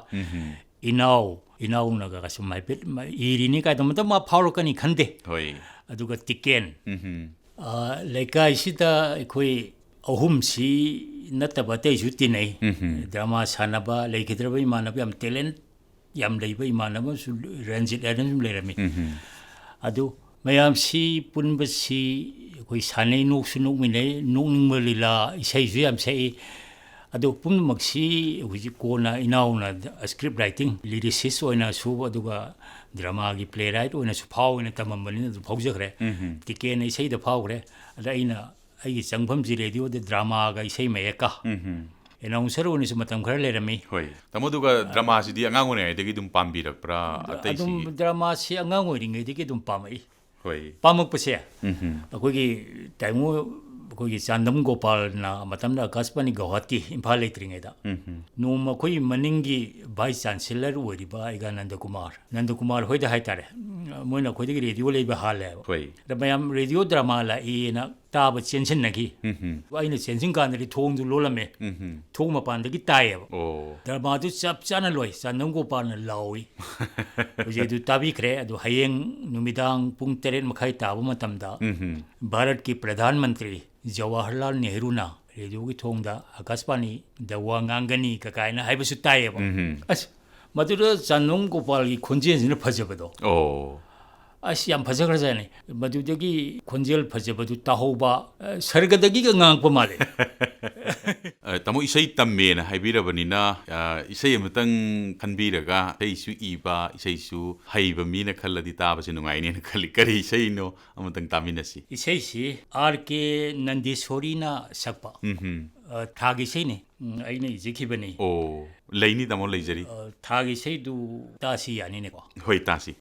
ꯏꯅꯥꯎꯅꯒ ꯁꯨꯝ ꯍꯥꯏꯐꯦꯠ ꯏꯔꯤꯅꯤ ꯀꯥꯏꯗ ꯃꯇꯝ ꯃꯥ ꯐꯥꯎꯔꯛꯀꯅꯤ ꯈꯟꯗꯦ ꯑꯗꯨꯒ ꯇꯤꯀꯦꯟ ꯂꯩꯀꯥꯏꯁꯤꯗ ꯑꯩꯈꯣꯏ ꯑꯍꯨꯝꯁꯤ ꯅꯠꯇꯕ ꯑꯇꯩꯁꯨ ꯇꯤꯟꯅꯩ ꯗ꯭ꯔꯃꯥ ꯁꯥꯟꯅꯕ ꯂꯩꯈꯤꯗ꯭ꯔꯕ ꯏꯃꯥꯟꯅꯕ ꯌꯥꯝ ꯇꯦꯂꯦꯟ ꯌꯥꯝ ꯂꯩꯕ ꯏꯃꯥꯟꯅꯕ ꯑꯃꯁꯨ ꯔꯟꯖꯤꯠ ꯍꯥꯏꯅ ꯁꯨꯝ ꯂꯩꯔꯝꯃꯤ ꯑꯗꯨ ꯃꯌꯥꯝꯁꯤ ꯄꯨꯟꯕꯁꯤ ꯑꯩꯈꯣꯏ ꯁꯥꯟꯅꯩ ꯅꯣꯛꯁꯨ ꯅꯣꯛꯃꯤꯟꯅꯩ ꯅꯣꯛꯅꯤꯡꯕ ꯂꯤꯂꯥ ꯏꯁꯩꯁꯨ ꯌꯥꯝ ꯁꯛꯏ ꯑꯗꯨ ꯄꯨꯝꯅꯃꯛꯁꯤ ꯍꯧꯖꯤꯛ ꯀꯣꯟꯅ ꯏꯅꯥꯎꯅ ꯁ꯭ꯀ꯭ꯔꯤꯞ ꯔꯥꯏꯇꯤꯡ ꯂꯤꯔꯤꯁꯤꯁ ꯑꯣꯏꯅꯁꯨ ꯑꯗꯨꯒ ꯗ꯭ꯔꯃꯥꯒꯤ ꯄ꯭ꯂꯦ ꯔꯥꯏꯠ ꯑꯣꯏꯅꯁꯨ ꯐꯥꯎꯅ ꯇꯝꯃꯝꯕꯅꯤꯅ ꯑꯗꯨ ꯐꯥꯎꯖꯈ꯭ꯔꯦ ꯇꯤꯀꯦꯟꯅ ꯏꯁꯩꯗ ꯐꯥꯎꯈ꯭ꯔꯦ ꯑꯗ ꯑꯩꯒꯤ ꯆꯪꯐꯝꯁꯤ ꯔꯦꯗꯤꯑꯣꯗ ꯗ꯭ꯔꯃꯥꯒ ꯏꯁꯩ ꯃꯌꯦꯛꯀ ꯑꯦꯅꯥꯎꯟꯁꯔ ꯑꯣꯏꯅꯁꯨ ꯃꯇꯝ ꯈꯔ ꯂꯩꯔꯝꯃꯤ ꯇꯥꯃꯣꯗꯨꯒ ꯗ꯭ꯔꯃꯥꯁꯤꯗꯤ ꯑꯉꯥꯡ ꯑꯣꯏꯔꯤꯉꯩꯗꯒꯤ ꯑꯗꯨꯝ ꯄꯥꯝꯕꯤꯔꯛꯄ꯭ꯔꯥ ꯑꯗꯨꯝ ꯗ꯭ꯔꯃꯥꯁꯤ ꯑꯉꯥꯡ ꯑꯣꯏꯔꯤꯉꯩꯗꯒꯤ ꯑꯗꯨꯝ ꯄꯥꯝꯃꯛꯏ ꯄꯥꯝꯃꯛꯄꯁꯦ ꯑꯩꯈꯣꯏꯒꯤ ꯇꯥꯏꯃꯣ ꯑꯩꯈꯣꯏꯒꯤ ꯆꯥꯟꯗꯝ ꯒꯣꯄꯥꯜꯅ ꯃꯇꯝꯗ ꯑꯀꯥꯁꯕꯥꯅꯤ ꯒꯧꯍꯥꯇꯤ ꯏꯝꯐꯥꯜ ꯂꯩꯇ꯭ꯔꯤꯉꯩꯗ ꯅꯣꯡꯃ ꯑꯩꯈꯣꯏ ꯃꯅꯤꯡꯒꯤ ꯚꯥꯏꯁ ꯆꯥꯟꯁꯦꯂꯔ ꯑꯣꯏꯔꯤꯕ ꯑꯩꯒ ꯅꯟꯗꯀꯨꯃꯥꯔ ꯍꯣꯏꯗ ꯍꯥꯏꯇꯥꯔꯦ ꯃꯣꯏꯅ ꯑꯩꯈꯣꯏꯗꯒꯤ ꯔꯦꯗꯤꯑꯣ ꯂꯩꯕ ꯍꯥꯜꯂꯦꯕ ꯑꯗ ꯃꯌꯥꯝ ꯔꯦꯗꯤꯑꯣ ꯗ꯭ꯔꯃꯥ ꯂꯥꯛꯏꯅ ꯇꯥꯕ ꯆꯦꯟꯁꯤꯟꯅꯈꯤ ꯑꯩꯅ ꯆꯦꯟꯁꯤꯟ ꯀꯥꯟꯗꯗꯤ ꯊꯣꯡꯗꯨ ꯂꯣꯜꯂꯝꯃꯦ ꯊꯣꯡ ꯃꯄꯥꯟꯗꯒꯤ ꯇꯥꯏꯌꯦꯕ ꯗ꯭ꯔꯃꯥꯗꯨ ꯆꯞ ꯆꯥꯅ ꯂꯣꯏ ꯆꯥꯟꯗꯝ ꯒꯣꯄꯥꯜꯅ ꯂꯥꯎꯏ ꯍꯧꯖꯤꯛ ꯑꯗꯨ ꯇꯥꯕꯤꯈ꯭ꯔꯦ ꯑꯗꯨ ꯍꯌꯦꯡ ꯅꯨꯃꯤꯗꯥꯡ ꯄꯨꯡ 8:30 ꯇꯥꯕ ꯃꯇꯝꯗ ꯚꯥꯔꯠꯀꯤ ꯄ꯭ꯔꯙꯥꯟ ꯃꯟꯇ꯭ꯔꯤ ꯖꯋꯥꯍꯔꯂꯥꯜ ꯅꯦꯍꯔꯨꯅ ꯔꯦꯗꯤꯑꯣꯒꯤ ꯊꯣꯡꯗ ꯑꯀꯥꯁꯕꯥꯅꯤꯗ ꯋꯥ ꯉꯥꯡꯒꯅꯤ ꯀꯥꯏꯅ ꯍꯥꯏꯕꯁꯨ ꯇꯥꯏꯌꯦꯕ ꯑꯁ ꯃꯗꯨꯗ ꯆꯥꯟꯗꯝ ꯒꯣꯄꯥꯜꯒꯤ ꯈꯣꯟꯖꯦꯜꯁꯤꯅ ꯐꯖꯕꯗꯣ ꯑꯁ ꯌꯥꯝ ꯐꯖꯈ꯭ꯔꯖꯥꯠꯅꯤ ꯃꯗꯨꯗꯒꯤ ꯈꯣꯟꯖꯦꯜ ꯐꯖꯕꯗꯨ ꯇꯥꯍꯧꯕ ꯁꯔꯒꯗꯒꯤꯒ ꯉꯥꯡꯉꯛꯄ ꯃꯥꯜꯂꯦ ꯇꯥꯃꯣ ꯏꯁꯩ ꯇꯝꯃꯦꯅ ꯍꯥꯏꯕꯤꯔꯕꯅꯤꯅ ꯏꯁꯩ ꯑꯃꯇꯪ ꯈꯟꯕꯤꯔꯒ ꯏꯁꯩꯁꯨ ꯏꯕ ꯏꯁꯩꯁꯨ ꯍꯩꯕ ꯃꯤꯅ ꯈꯜꯂꯗꯤ ꯇꯥꯕꯁꯦ ꯅꯨꯡꯉꯥꯏꯅꯦꯅ ꯈꯜꯂꯤ ꯀꯔꯤ ꯏꯁꯩꯅꯣ ꯑꯃꯇꯪ ꯇꯥꯃꯤꯟꯅꯁꯤ ꯏꯁꯩꯁꯤ R.K. ꯅꯟꯗꯦꯁꯣꯔꯤꯅ ꯁꯛꯄ ꯊꯥꯒꯤ ꯏꯁꯩꯅꯤ ꯑꯩꯅ ꯏꯖꯈꯤꯕꯅꯤ ꯂꯩꯅꯤ ꯇꯥꯃꯣ ꯂꯩꯖꯔꯤ ꯊꯥꯒꯤ ꯏꯁꯩꯗꯨ ꯇꯥꯁꯤ ꯌꯥꯅꯤꯅꯦꯀꯣ ꯍꯣꯏ ꯇꯥꯁꯤ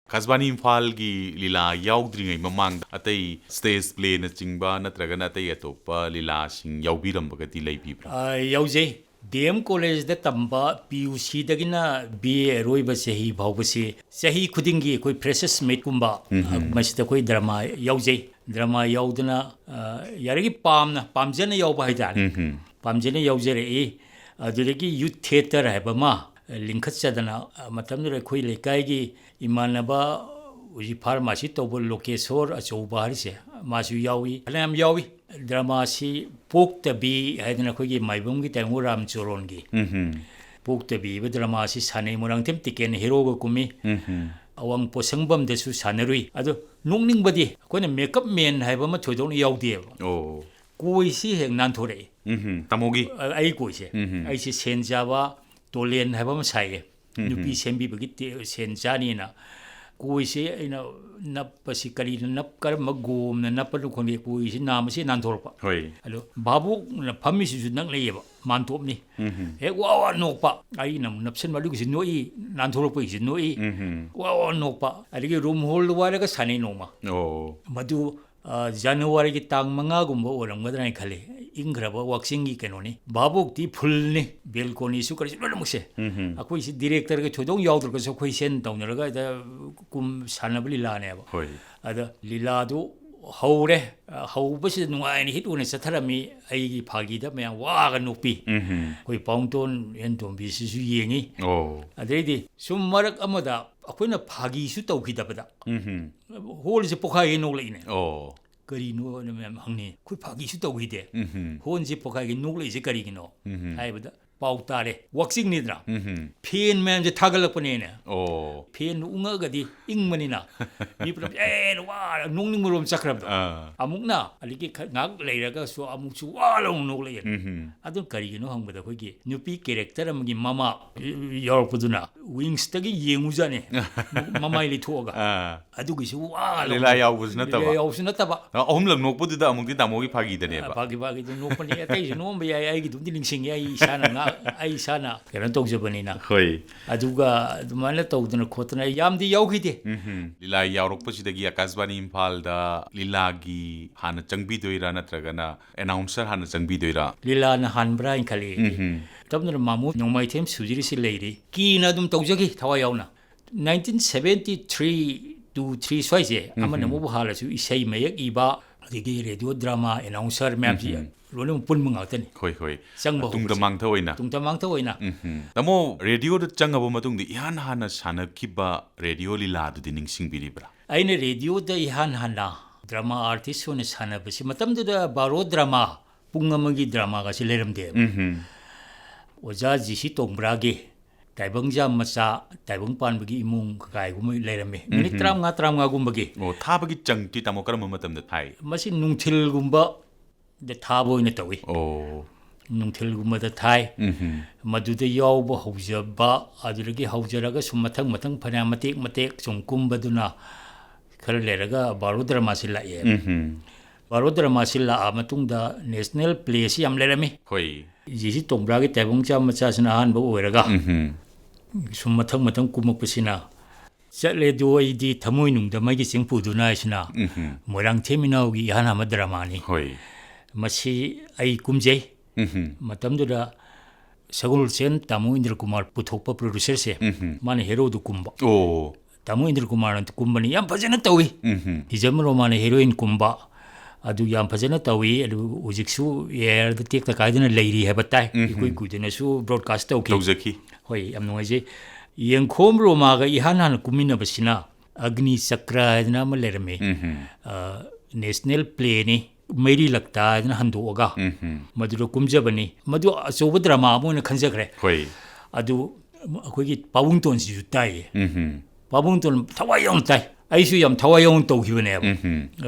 Kasbani Imphal-gi lila yaudringai mamangda atai stage play na chingba natragana atai atopa lila sing yaubirambagati leibibra. Yauzay DM College da tamba PUC dagina BA roiba sahi bawbase sahi khudingi koi freshers mate kumba masida koi drama yauzay drama yaudana yaragi pamjana yauba haidani pamjana yauzare aduragi youth theater haibama linkhat chadana matamdura koi lekai gi imanaba uji pharmacy tobo lokesor achouba harise masu yawi alam yawi drama si poktabi haidana koi gi maibum gi tangu ram choron gi poktabi ba drama si sane murang them tiken hero ga kumi awang posangbam desu sanarui ado nongning badi koina makeup man haiba ma thodong yaudi Oh. koi si heng nan thore Tamogi. ai koi se ai si senjaba tolen haiba ma sai nupi sembi bagi senjani na koi se ina napasi kari nap kar magom na napadu khoni koi si nam si nan thorpa Hoi. alo babu na phami si nang leyeba mantop ni he wa nokpa ai nam napsen malu si noi nan thorpa si noi wa nokpa adigi room hole wara ka sani noma Oh. madu January ki tang manga gumba oram gadrai khale ingraba waxing gi kenoni babuk ti full ni balcony su kar lo muse akoi si director ke thodong yaudr ko so khoi sen tawnaraga da kum sanabli la ne ba Hoi. ada lila du haure haubasi nungai ni hit une satharami ai gi phagi da me wa ga nupi koi pongton en tom bi su yengi Oh. adedi sum marak amada akoina phagi su tawkhidabada hol se pokhai no leine Oh. kari no na me hangni khoi phagi su tawhide hon je pokhai gi no le je kari gi no haibada pau tare waxing ni dra pen man je thagalakpane ne Oh. pen unga gadi ingmanina mi pram wa nongning murom chakrab amukna aligi ngak leiraga so amuk su wa long no le adu kari gi no hangbada khoi gi nupi character amgi mama yorpuduna wings tagi yengujane mama ili thoga adu gi su wa Lila yaubus na taba. yaubus na taba Ahum lang nokpu da amuk di tamogi phagi da ne ba. pagi du no pani atai no be ai gi dum diling ai sana nga ai sana keran tok jabanina Hoi. aduga dumana tawduna khotna yamdi yaukhide Lila yaurokpasidagi Akashvani Imphal da lilagi hana changbidoira natragana announcer hana changbidoira. lila na hanbra in khali tabna mamu nongmai them sujiri si leiri kina dum tawjagi thawa yauna 1973 to 3 swaise amana mu halasu isai mayak iba adigi radio drama announcer map ji lolum punmung ngatani Hoi hoi. changba Tungda mangtha oina. tungta mangtha oina Tamo radio da changaba matungdi ihan hana sanakhiba radio lila du dining singbiribra. aina radio da ihan hana drama artist one sana basi matam da baro drama pungamagi drama ga sileramde oja jisi tongbrage taibangja macha taibang panbagi imung kai gumai lerame minit tram nga gumbagi Oh, thabagi changti tamo karam matam da thai. masi nungthil gumba da thabo ina tawi Oh. nungthil gumba da thai maduda yawba hawjaba aduragi hawjaraga sum mathang phana matek sum kumbaduna khar leraga baro drama sila ye baro drama sila amatungda national play si am lerame Hoi. jisi tongbragi taibangja macha sina han ba oiraga sum mathang kumakpasina chatle do idi thamoi nungda magi singpuduna isina morang theminau gi hana madramani Hoi. masi ai kumjei matamdura sagul sen tamu indra kumar puthokpa producer se mane hero du kumba Oh. tamu indra kumar ant kumbani yam phajana tawi hijamro mane heroine kumba adu yam phajana tawi adu ujiksu air the tek ta kaidana leiri hebatai ikoi kudena su broadcast tawki Tawzaki. hoi am noise yengkhom roma ga ihanan kumina basina agni sakra na malerme national play ni मेरी लगता है ना हंदोगा मधुरो कुमजबनी मधु अचौब drama मोन खंजखरे Hoi. अदु अखोगी पाबुंतोन सिजु ताई पाबुंतोन थवायों ताई आइसु यम थवायों तौखिबने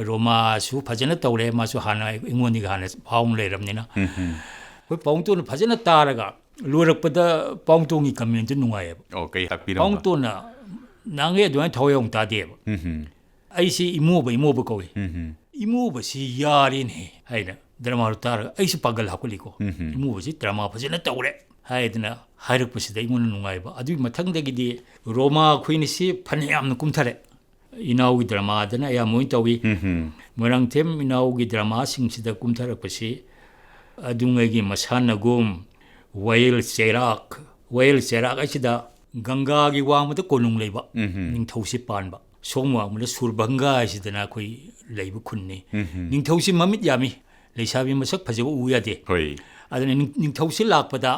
रोमा सु फजन तौरे मासु हाना इंगोनी हाना फाउन लेरमनिना कोई पाबुंतोन फजन तारगा लोरकपदा पाबुंतोंगी कमेंट नुंगाय Oh, kay takpiram. पाबुंतोन नांगे दुआन थवायों तादे आइसि इमोबा कोई इमोबसी यारिने हैना ड्रामा तार आइसु पागल हाकुलिको इमोबसी ड्रामा फजन तौरे हाइदना हाइरकपसिदा इमोन नुंगायबा अदुई मथंगदगिदि रोमा खुइनिसि फनयामन कुमथरे ꯏꯅꯥꯎꯒꯤ ꯗ꯭ꯔꯃꯥꯗꯅ ꯑꯌꯥꯝꯕ ꯑꯣꯏꯅ ꯇꯧꯏ ꯃꯣꯏꯔꯥꯡꯊꯦꯝ ꯏꯅꯥꯎꯒꯤ ꯗ꯭ꯔꯃꯥꯁꯤꯡꯁꯤꯗ ꯀꯨꯝꯊꯔꯛꯄꯁꯤ ꯑꯗꯨꯉꯩꯒꯤ ꯃꯁꯥꯟꯅꯒꯨꯝ ꯋꯥꯌꯦꯜ ꯆꯩꯔꯥꯛ ꯑꯁꯤꯗ ꯒꯪꯒꯥꯒꯤ ꯋꯥꯡꯃꯗ ꯀꯣꯅꯨꯡ ꯂꯩꯕ ꯅꯤꯡꯊꯧꯁꯤ ꯄꯥꯟꯕ ꯁꯣꯝ ꯋꯥꯡꯃꯗ ꯁꯨꯔꯚꯪꯒꯥ ꯍꯥꯏꯁꯤꯗꯅ ꯑꯩꯈꯣꯏ ꯂꯩꯕ ꯈꯨꯟꯅꯤ ꯅꯤꯡꯊꯧꯁꯤ ꯃꯃꯤꯠ ꯌꯥꯝꯃꯤ ꯂꯩꯁꯥꯕꯤ ꯃꯁꯛ ꯐꯖꯕ ꯎ ꯌꯥꯗꯦ ꯍꯣꯏ ꯑꯗꯨꯅ ꯅꯤꯡꯊꯧꯁꯤ ꯂꯥꯛꯄꯗ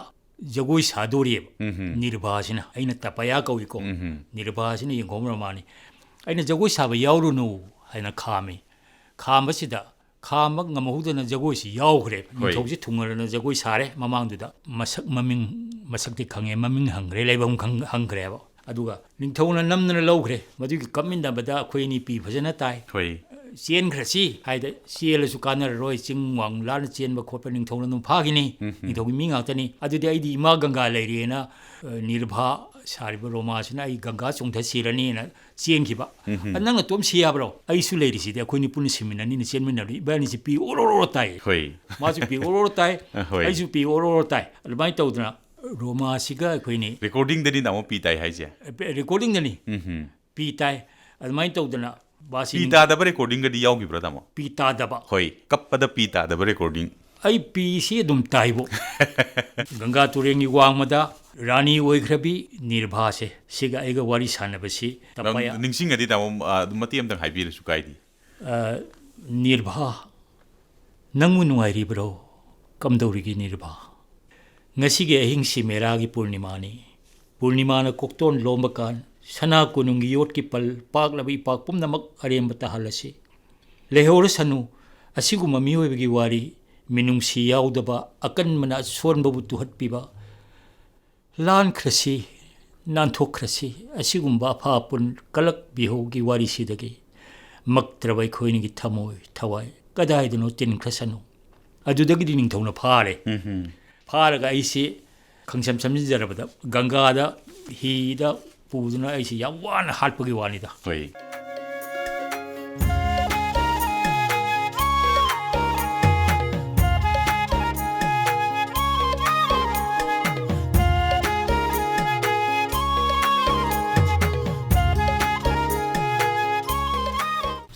ꯖꯒꯣꯏ ꯁꯥꯗꯣꯔꯤꯑꯕ ꯅꯤꯔꯚꯥꯁꯤꯅ ꯑꯩꯅ ꯇꯄꯌꯥ ꯀꯧꯏꯀꯣ ꯅꯤꯔꯚꯥꯁꯤꯅ ꯌꯦꯡꯈꯣꯡꯕ ꯃꯥꯅꯤ ꯑꯩꯅ ꯖꯒꯣꯏ ꯁꯥꯕ ꯌꯥꯎꯔꯨꯅꯨ ꯍꯥꯏꯅ ꯈꯥꯝꯃꯤ ꯈꯥꯝꯕꯁꯤꯗ ꯈꯥꯝꯕ ꯉꯝꯍꯧꯗꯅ ꯖꯒꯣꯏꯁꯤ ꯌꯥꯎꯈ꯭ꯔꯦ ꯅꯤꯡꯊꯧꯁꯤ ꯊꯨꯡꯉꯔꯅ ꯖꯒꯣꯏ ꯁꯥꯔꯦ ꯃꯃꯥꯡꯗꯨꯗ ꯃꯁꯛꯇꯤ ꯈꯪꯉꯦ ꯃꯃꯤꯡ ꯍꯪꯈ꯭ꯔꯦ ꯂꯩꯐꯝ ꯍꯪꯈ꯭ꯔꯦꯕ ꯑꯗꯨꯒ ꯅꯤꯡꯊꯧꯅ ꯅꯝꯗꯅ ꯂꯧꯈ꯭ꯔꯦ ꯃꯗꯨꯒꯤ ꯀꯞꯃꯤꯟꯅꯕꯗ ꯑꯩꯈꯣꯏ ꯑꯅꯤ ꯄꯤ ꯐꯖꯅ ꯇꯥꯏ ꯆꯦꯟꯈ꯭ꯔꯁꯤ ꯍꯥꯏꯗ ꯆꯦꯜꯂꯁꯨ ꯀꯥꯟꯅꯔꯔꯣꯏ ꯆꯤꯡ ꯋꯥꯡ ꯂꯥꯟꯅ ꯆꯦꯟꯕ ꯈꯣꯠꯄ ꯅꯤꯡꯊꯧꯅ ꯑꯗꯨꯝ ꯐꯥꯈꯤꯅꯤ ꯅꯤꯡꯊꯧꯒꯤ ꯃꯤ ꯉꯥꯛꯇꯅꯤ ꯑꯗꯨꯗꯤ ꯑꯩꯗꯤ ꯏꯃꯥ ꯒꯪꯒꯥ ꯂꯩꯔꯦꯅ ꯅꯤꯔꯚꯥ ꯁꯥꯔꯤꯕ ꯔꯣꯃꯥꯁꯤꯅ ꯑꯩ ꯒꯪꯒꯥ ꯆꯣꯡꯊ ꯁꯤꯔꯅꯤꯅ ꯆꯦꯟꯈꯤꯕ ꯅꯪꯅ ꯇꯣꯝ ꯁꯤ ꯌꯥꯕ꯭ꯔꯣ ꯑꯩꯁꯨ ꯂꯩꯔꯤꯁꯤꯗꯤ ꯑꯩꯈꯣꯏꯅꯤ ꯄꯨꯟꯅ ꯁꯤꯃꯤꯟꯅꯅꯤꯅ ꯆꯦꯟꯃꯤꯟꯅꯕꯅꯤ ꯏꯕꯥꯅꯤꯁꯤ ꯄꯤ ꯑꯣꯔꯣꯔꯣ ꯇꯥꯏ ꯃꯥꯁꯨ ꯄꯤ ꯑꯣꯔꯣꯔꯣ ꯇꯥꯏ ꯑꯩꯁꯨ ꯄꯤ ꯑꯣꯔꯣꯔꯣ ꯇꯥꯏ ꯑꯗꯨꯃꯥꯏꯅ ꯇꯧꯗꯅ ꯔꯣꯃꯥꯁꯤꯒ ꯑꯩꯈꯣꯏꯅꯤ ꯔꯦꯀꯣꯔꯗꯤꯡꯗꯅꯤ ꯅꯥꯃꯣ ꯄꯤ ꯇꯥꯏ ꯍꯥꯏꯁꯦ ꯔꯦꯀꯣꯔꯗꯤꯡꯗꯅꯤ ꯄꯤ ꯇꯥꯏ ꯑꯗꯨꯃꯥꯏꯅ ꯇꯧꯗꯅ ꯄꯤ ꯇꯥꯗꯕ ꯔꯦꯀꯣꯔꯗꯤꯡꯒꯗꯤ ꯌꯥꯎꯈꯤꯕ꯭ꯔꯥ ꯇꯥꯃꯣ ꯄꯤ ꯇꯥꯗꯕ ꯍꯣꯏ ꯀꯞꯄꯗ ꯄꯤ ꯇꯥꯗꯕ ꯔꯦꯀꯣꯔꯗꯤꯡ ꯑꯩ ꯄꯤꯁꯤ ꯑꯗꯨꯝ ꯇꯥꯏꯕꯣ ꯒꯪꯒꯥ ꯇꯨꯔꯦꯟꯒꯤ ꯋꯥꯡꯃꯗ ꯔꯥꯅꯤ ꯑꯣꯏꯈ꯭ꯔꯕꯤ ꯅꯤꯔꯚꯥꯁꯦ ꯁꯤꯒ ꯑꯩꯒ ꯋꯥꯔꯤ ꯁꯥꯟꯅꯕꯁꯤ ꯅꯤꯡꯁꯤꯡꯉꯗꯤ ꯇꯥꯃꯣ ꯃꯇꯦꯛ ꯑꯃꯇꯪ ꯍꯥꯏꯕꯤꯔꯁꯨ ꯀꯥꯏꯗꯦ ꯅꯤꯔꯚꯥ ꯅꯪꯕꯨ ꯅꯨꯡꯉꯥꯏꯔꯤꯕ꯭ꯔꯣ ꯀꯝꯗꯧꯔꯤꯒꯦ ꯅꯤꯔꯚꯥ ꯉꯁꯤꯒꯤ ꯑꯍꯤꯡꯁꯤ ꯃꯦꯔꯥꯒꯤ ꯄꯨꯔꯅꯤꯃꯥꯅꯤ ꯄꯨꯔꯅꯤꯃꯥꯅ ꯀꯣꯛꯇꯣꯟ ꯂꯣꯝꯕ ꯀꯥꯟ ꯁꯅꯥ ꯀꯣꯅꯨꯡꯒꯤ ꯌꯣꯠꯀꯤ ꯄꯜ ꯄꯥꯛꯂꯕ ꯏꯄꯥꯛ ꯄꯨꯝꯅꯃꯛ ꯑꯔꯦꯝꯕ ꯇꯥꯍꯜꯂꯁꯤ ꯂꯩꯍꯧꯔꯁꯅꯨ ꯑꯁꯤꯒꯨꯝꯕ ꯃꯤꯑꯣꯏꯕꯒꯤ ꯋꯥꯔꯤ ꯃꯤꯅꯨꯡꯁꯤ ꯌꯥꯎꯗꯕ ꯑꯀꯟꯕꯅ ꯑꯁꯣꯟꯕꯕꯨ ꯇꯨꯍꯠꯄꯤꯕ ꯂꯥꯟꯈ꯭ꯔꯁꯤ ꯅꯥꯟꯊꯣꯛꯈ꯭ꯔꯁꯤ ꯑꯁꯤꯒꯨꯝꯕ ꯑꯐ ꯑꯄꯨꯟ ꯀꯂꯛ ꯕꯤꯍꯧꯒꯤ ꯋꯥꯔꯤꯁꯤꯗꯒꯤ ꯃꯛꯇ꯭ꯔꯕ ꯑꯩꯈꯣꯏꯅꯤꯒꯤ ꯊꯋꯥꯏ ꯀꯗꯥꯏꯗꯅꯣ ꯇꯤꯟꯈ꯭ꯔꯁꯅꯨ ꯑꯗꯨꯗꯒꯤꯗꯤ ꯅꯤꯡꯊꯧꯅ ꯐꯥꯔꯦ ꯐꯥꯔꯒ ꯑꯩꯁꯤ ꯈꯪꯁꯝ ꯁꯝꯖꯤꯟꯖꯔꯕꯗ ꯒꯪꯒꯥꯗ ꯍꯤꯗ ꯄꯨꯗꯨꯅ ꯑꯩꯁꯤ ꯌꯥꯝ ꯋꯥꯅ ꯍꯥꯠꯄꯒꯤ ꯋꯥꯅꯤꯗ